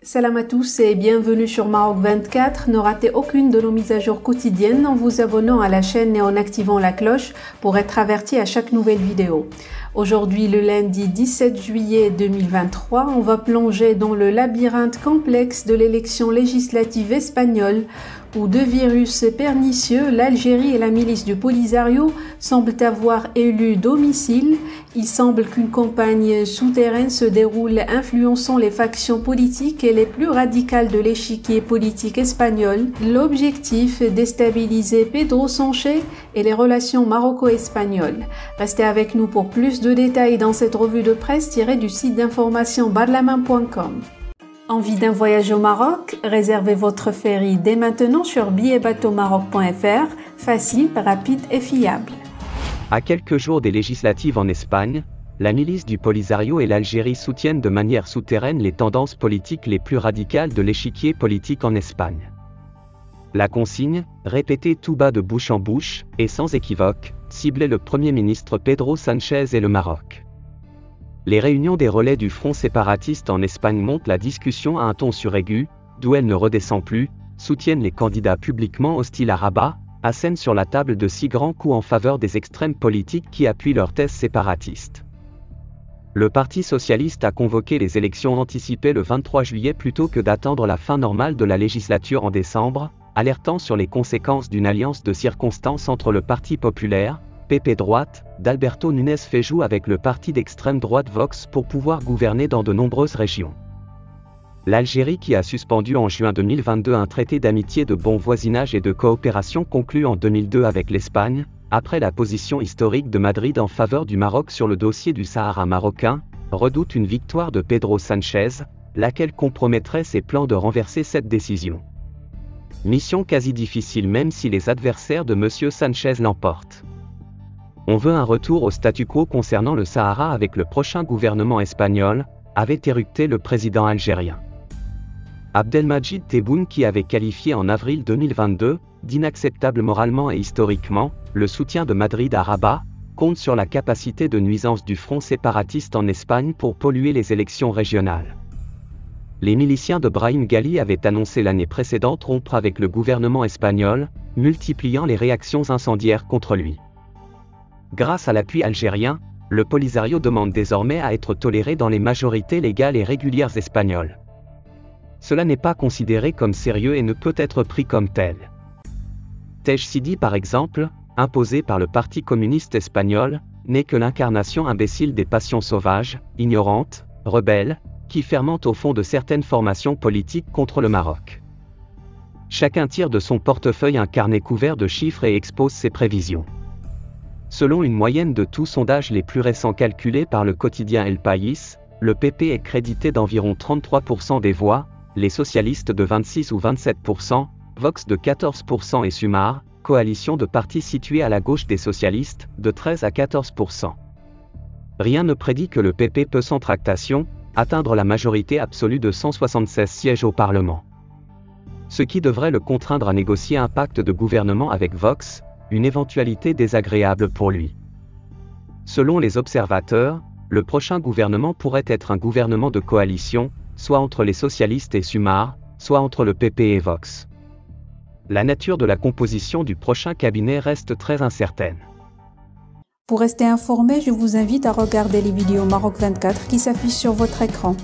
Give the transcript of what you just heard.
Salam à tous et bienvenue sur Maroc 24. Ne ratez aucune de nos mises à jour quotidiennes en vous abonnant à la chaîne et en activant la cloche pour être averti à chaque nouvelle vidéo. Aujourd'hui, le lundi 17 juillet 2023, on va plonger dans le labyrinthe complexe de l'élection législative espagnole où deux virus pernicieux, l'Algérie et la milice du Polisario, semblent avoir élu domicile. Il semble qu'une campagne souterraine se déroule influençant les factions politiques et les plus radicales de l'échiquier politique espagnol. L'objectif est déstabiliser Pedro Sánchez et les relations maroco-espagnoles. Restez avec nous pour plus de détails dans cette revue de presse tirée du site d'information badlaman.com. Envie d'un voyage au Maroc? Réservez votre ferry dès maintenant sur billetbateaumaroc.fr, facile, rapide et fiable. À quelques jours des législatives en Espagne, la milice du Polisario et l'Algérie soutiennent de manière souterraine les tendances politiques les plus radicales de l'échiquier politique en Espagne. La consigne, répétée tout bas de bouche en bouche, et sans équivoque, ciblait le Premier ministre Pedro Sánchez et le Maroc. Les réunions des relais du front séparatiste en Espagne montent la discussion à un ton suraigu, d'où elle ne redescend plus, soutiennent les candidats publiquement hostiles à Rabat, assènent sur la table de 6 grands coups en faveur des extrêmes politiques qui appuient leur thèse séparatiste. Le Parti socialiste a convoqué les élections anticipées le 23 juillet plutôt que d'attendre la fin normale de la législature en décembre, alertant sur les conséquences d'une alliance de circonstances entre le Parti populaire, PP droite, d'Alberto Núñez Feijóo avec le parti d'extrême droite Vox pour pouvoir gouverner dans de nombreuses régions. L'Algérie qui a suspendu en juin 2022 un traité d'amitié de bon voisinage et de coopération conclu en 2002 avec l'Espagne, après la position historique de Madrid en faveur du Maroc sur le dossier du Sahara marocain, redoute une victoire de Pedro Sánchez, laquelle compromettrait ses plans de renverser cette décision. Mission quasi difficile même si les adversaires de M. Sánchez l'emportent. On veut un retour au statu quo concernant le Sahara avec le prochain gouvernement espagnol, avait éructé le président algérien. Abdelmadjid Tebboune qui avait qualifié en avril 2022, d'inacceptable moralement et historiquement, le soutien de Madrid à Rabat, compte sur la capacité de nuisance du front séparatiste en Espagne pour polluer les élections régionales. Les miliciens de Brahim Ghali avaient annoncé l'année précédente rompre avec le gouvernement espagnol, multipliant les réactions incendiaires contre lui. Grâce à l'appui algérien, le Polisario demande désormais à être toléré dans les majorités légales et régulières espagnoles. Cela n'est pas considéré comme sérieux et ne peut être pris comme tel. Tej Sidi par exemple, imposé par le Parti communiste espagnol, n'est que l'incarnation imbécile des passions sauvages, ignorantes, rebelles, qui fermentent au fond de certaines formations politiques contre le Maroc. Chacun tire de son portefeuille un carnet couvert de chiffres et expose ses prévisions. Selon une moyenne de tous sondages les plus récents calculés par le quotidien El País, le PP est crédité d'environ 33% des voix, les socialistes de 26 ou 27%, Vox de 14% et Sumar, coalition de partis situés à la gauche des socialistes, de 13 à 14%. Rien ne prédit que le PP peut sans tractation atteindre la majorité absolue de 176 sièges au Parlement. Ce qui devrait le contraindre à négocier un pacte de gouvernement avec Vox, une éventualité désagréable pour lui. Selon les observateurs, le prochain gouvernement pourrait être un gouvernement de coalition, soit entre les socialistes et Sumar, soit entre le PP et Vox. La nature de la composition du prochain cabinet reste très incertaine. Pour rester informé, je vous invite à regarder les vidéos Maroc 24 qui s'affichent sur votre écran.